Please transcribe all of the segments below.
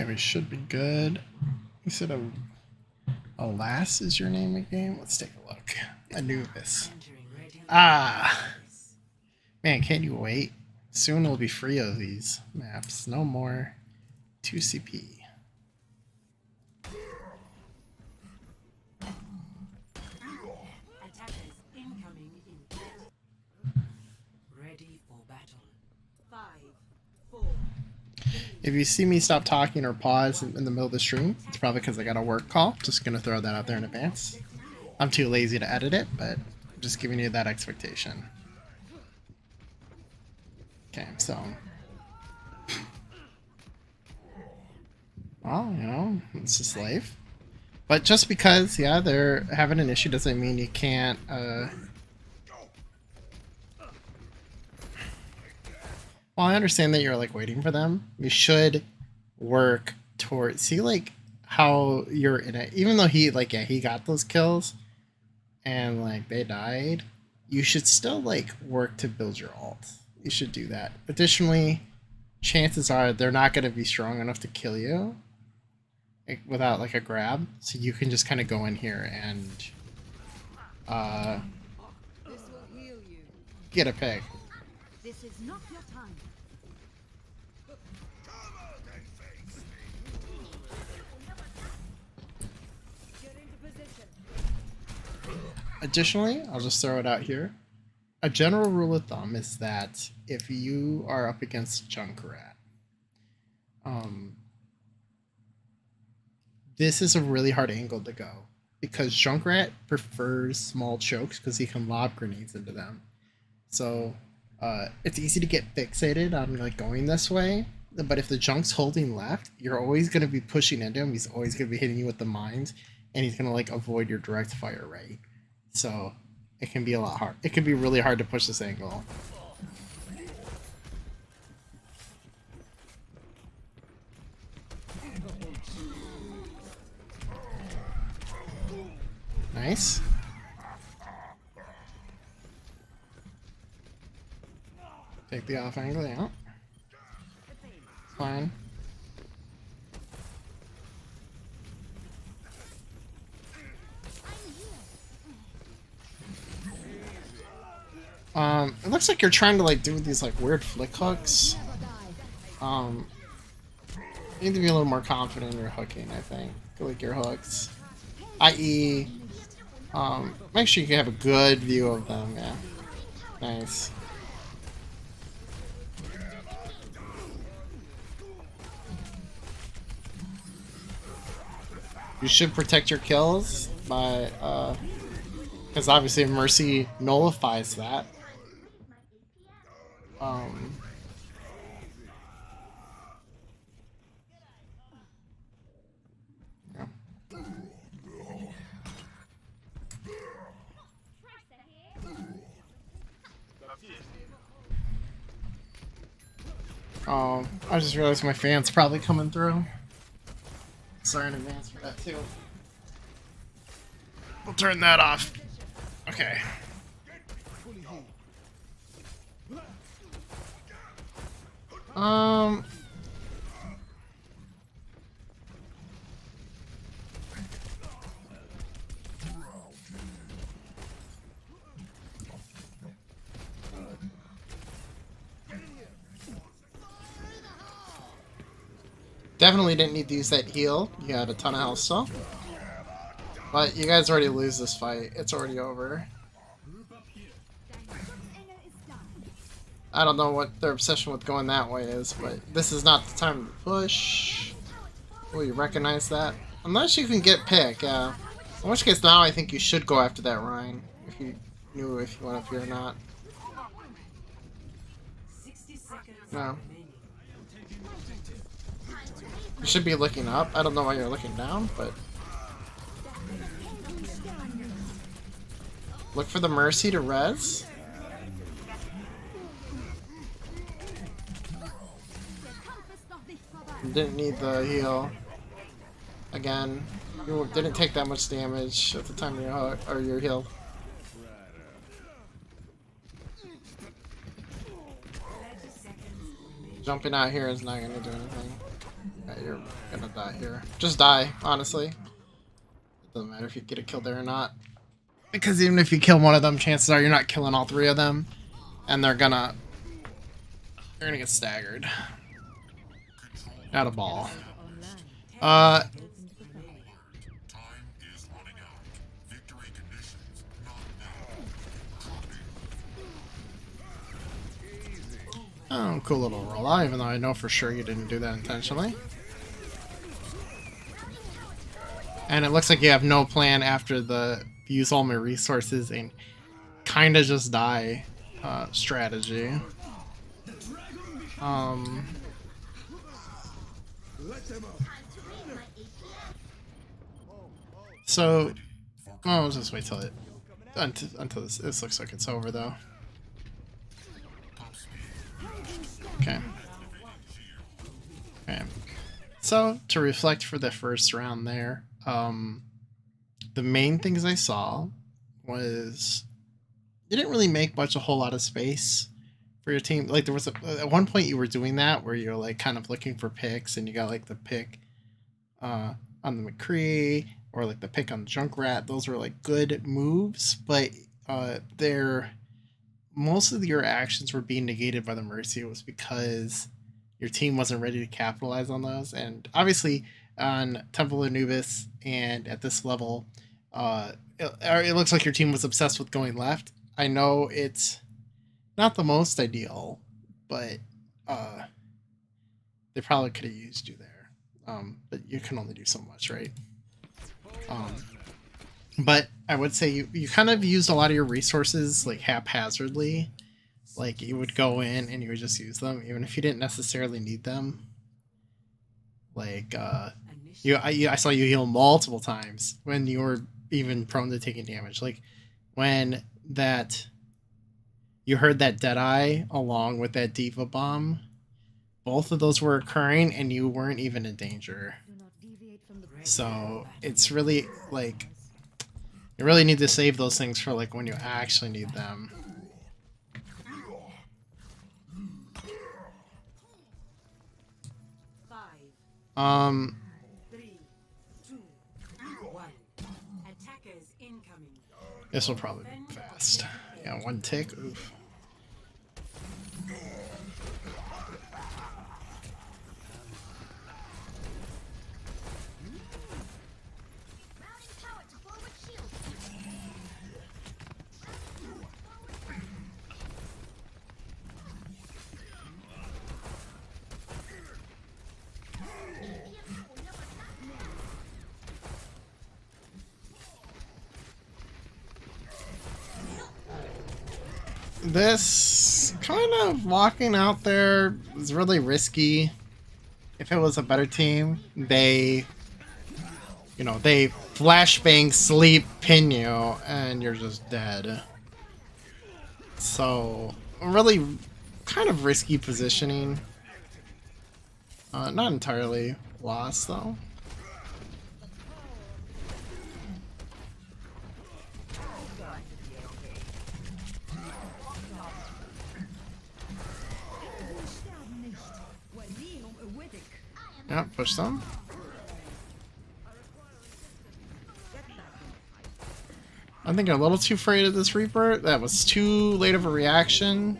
we should be good. You said Alast is your name again? Let's take a look. I knew this. Ah! Man, can't you wait? Soon we'll be free of these maps. No more 2CP. If you see me stop talking or pause in the middle of the stream, it's probably because I got a work call. Just gonna throw that out there in advance. I'm too lazy to edit it, but I'm just giving you that expectation. Okay, so... well, you know, it's just life. But just because, yeah, they're having an issue doesn't mean you can't, well, I understand that you're, like, waiting for them. You should work toward... see, like, how you're in it. Even though he, like, yeah, he got those kills, and, like, they died, you should still, like, work to build your ult. You should do that. Additionally, chances are they're not going to be strong enough to kill you without like a grab, so you can just kind of go in here and get a pick. This is not your time. Get into position. Additionally, I'll just throw it out here. A general rule of thumb is that if you are up against Junkrat, this is a really hard angle to go because Junkrat prefers small chokes because he can lob grenades into them. So it's easy to get fixated on like going this way, but if the Junk's holding left, you're always going to be pushing into him. He's always going to be hitting you with the mines, and he's going to like avoid your direct fire right. So it can be a lot hard. It can be really hard to push this angle. Nice. Take the off angle, yeah. Fine. It looks like you're trying to like do these like weird flick hooks. You need to be a little more confident in your hooking, I think. Like your hooks. I.e., make sure you can have a good view of them, yeah. Nice. You should protect your kills by, because obviously Mercy nullifies that. I just realized my fan's probably coming through. Sorry in advance for that too. We'll turn that off. Okay. Definitely didn't need to use that heal. You had a ton of health still. But you guys already lose this fight. It's already over. I don't know what their obsession with going that way is, but this is not the time to push. Will you recognize that? Unless you can get pick, yeah. In which case now I think you should go after that Rhine. If you knew if you went up here or not. No. You should be looking up. I don't know why you're looking down, but... look for the Mercy to res. Didn't need the heal. Again, you didn't take that much damage at the time of your heal. Jumping out here is not going to do anything. Yeah, you're gonna die here. Just die, honestly. It doesn't matter if you get a kill there or not. Because even if you kill one of them, chances are you're not killing all three of them. And they're gonna get staggered. Out of ball. Oh, cool little rollout, even though I know for sure you didn't do that intentionally. And it looks like you have no plan after the use all my resources and kinda just die strategy. So, I'll just wait till until this looks like it's over though. Okay. Okay. So to reflect for the first round there, the main things I saw was you didn't really make a whole lot of space for your team. Like there was at one point you were doing that where you're like kind of looking for picks and you got like the pick on the McCree or like the pick on the Junkrat. Those were like good moves, but most of your actions were being negated by the Mercy. It was because your team wasn't ready to capitalize on those. And obviously on Temple of Anubis and at this level, it looks like your team was obsessed with going left. I know it's not the most ideal, but they probably could have used you there. But you can only do so much, right? But I would say you kind of used a lot of your resources like haphazardly. Like you would go in and you would just use them, even if you didn't necessarily need them. Like I saw you heal multiple times when you were even prone to taking damage. Like when you heard that Deadeye along with that Diva Bomb, both of those were occurring and you weren't even in danger. So it's really like you really need to save those things for like when you actually need them. This will probably be fast. Yeah, one tick. Oof. This kind of walking out there is really risky. If it was a better team, they flashbang sleep pin you and you're just dead. So really kind of risky positioning. Not entirely lost though. Yeah, push them. I think I'm a little too afraid of this Reaper. That was too late of a reaction.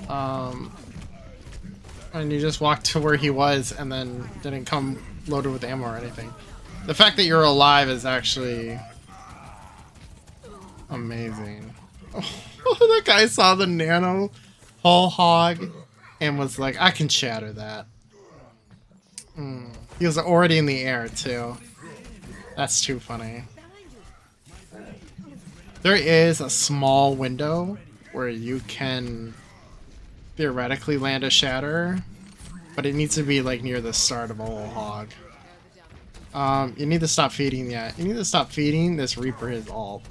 And you just walked to where he was and then didn't come loaded with ammo or anything. The fact that you're alive is actually amazing. Oh, that guy saw the nano whole hog and was like, I can shatter that. He was already in the air too. That's too funny. There is a small window where you can theoretically land a shatter, but it needs to be like near the start of a whole hog. You need to stop feeding that. You need to stop feeding this Reaper his ult.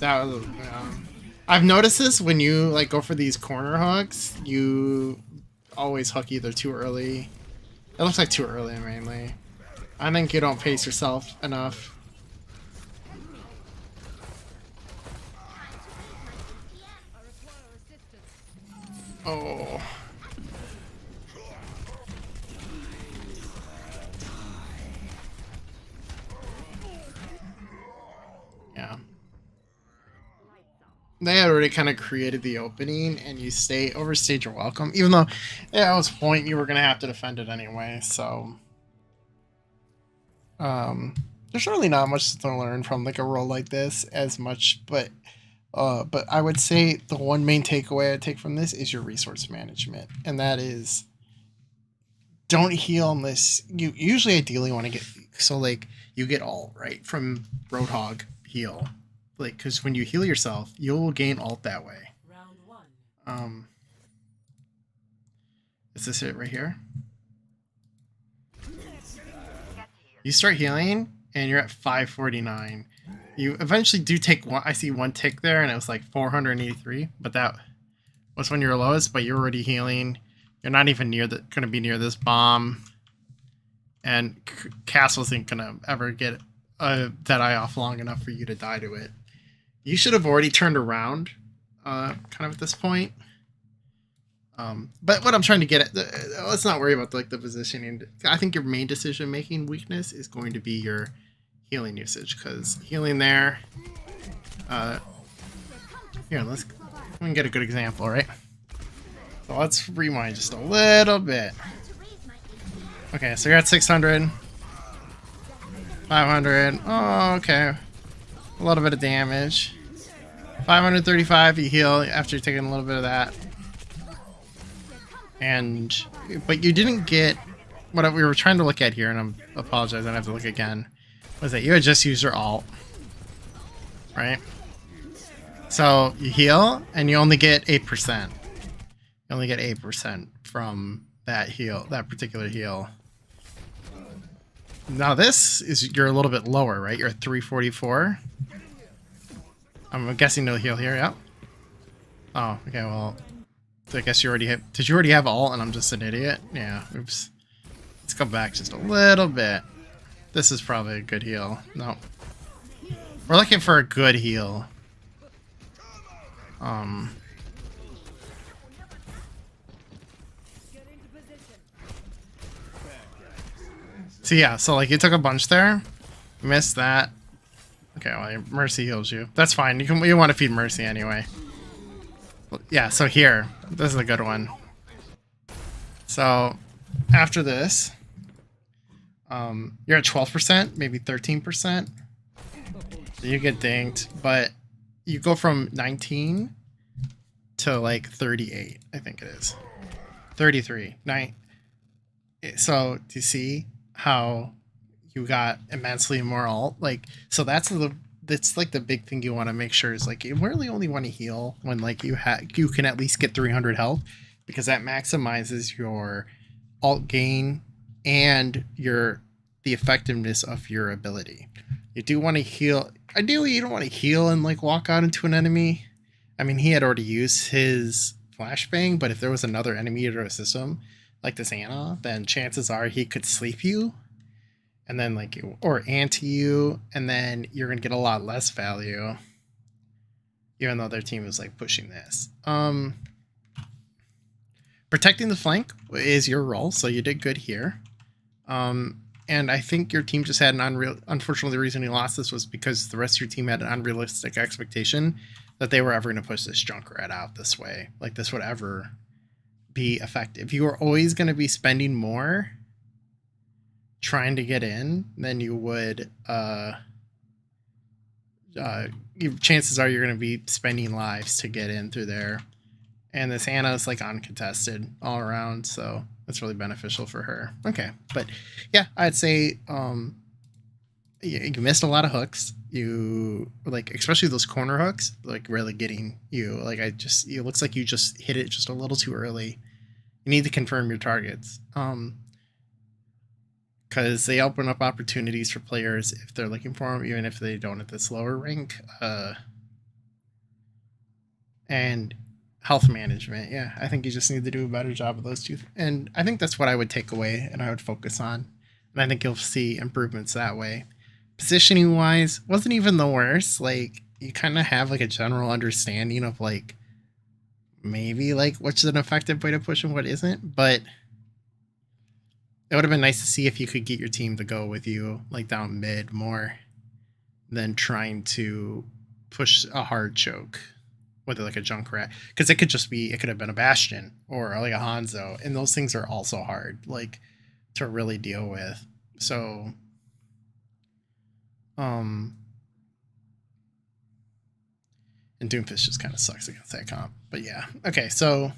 That was I've noticed this when you like go for these corner hooks, you always hook either too early. It looks like too early mainly. I think you don't pace yourself enough. Oh. Yeah. They had already kind of created the opening, and you overstayed your welcome. Even though at this point you were gonna have to defend it anyway. So, there's really not much to learn from like a role like this as much, but I would say the one main takeaway I take from this is your resource management, and that is don't heal unless you usually ideally want to get so like you get all right from Roadhog heal, like because when you heal yourself, you'll gain ult that way. Round one. Is this it right here? You start healing and you're at 549. You eventually do take one. I see one tick there, and it was like 483, but that was when you were lowest. But you're already healing. You're not even going to be near this bomb, and Cass isn't going to ever get a Deadeye off long enough for you to die to it. You should have already turned around, kind of at this point. But what I'm trying to get at, let's not worry about like the positioning. I think your main decision-making weakness is going to be your healing usage, because healing there, here, we can get a good example, right? So let's rewind just a little bit. Okay, so you're at 600, 500. Oh, okay, a little bit of damage. 535, you heal after taking a little bit of that. But you didn't get what we were trying to look at here, and I'm apologizing, I have to look again. Was that you had just used your alt, right? So you heal, and you only get 8%. You only get 8% from that heal, that particular heal. Now you're a little bit lower, right? You're at 344. I'm guessing no heal here. Yep. Oh, okay. Well, I guess you already have. Did you already have alt, and I'm just an idiot? Yeah. Oops. Let's go back just a little bit. This is probably a good heal. No. We're looking for a good heal. So yeah, so like you took a bunch there. Missed that. Okay, well, Mercy heals you. That's fine. You want to feed Mercy anyway. Yeah, so here. This is a good one. So after this, you're at 12%, maybe 13%. So you get dinged, but you go from 19 to like 38, I think it is. 33. So do you see how you got immensely more ult? Like, so that's like the big thing you want to make sure is like you really only want to heal when like you can at least get 300 health, because that maximizes your alt gain and the effectiveness of your ability. You do want to heal. Ideally, you don't want to heal and like walk out into an enemy. I mean, he had already used his flashbang, but if there was another enemy to assist him, like this Ana, then chances are he could sleep you, and then like or anti you, and then you're gonna get a lot less value, even though their team is like pushing this. Protecting the flank is your role, so you did good here. And I think your team just had unfortunately, the reason you lost this was because the rest of your team had an unrealistic expectation that they were ever going to push this Junkrat out this way. Like this would ever be effective. You were always going to be spending more trying to get in than you would, chances are you're going to be spending lives to get in through there. And this Ana is like uncontested all around, so that's really beneficial for her. Okay, but yeah, I'd say you missed a lot of hooks. You like, especially those corner hooks, like really getting you. Like it looks like you just hit it just a little too early. You need to confirm your targets, because they open up opportunities for players if they're looking for them, even if they don't at this lower rank. And health management, yeah, I think you just need to do a better job of those two, and I think that's what I would take away and I would focus on, and I think you'll see improvements that way. Positioning wise, wasn't even the worst. Like you kind of have like a general understanding of like maybe like what's an effective way to push and what isn't, but it would have been nice to see if you could get your team to go with you like down mid more than trying to push a hard choke with like a Junkrat, because it could have been a Bastion or like a Hanzo, and those things are also hard like to really deal with. So and Doomfist just kind of sucks against that comp. But yeah, okay, so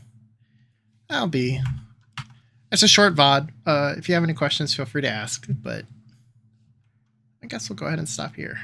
it's a short VOD. If you have any questions, feel free to ask, but I guess we'll go ahead and stop here.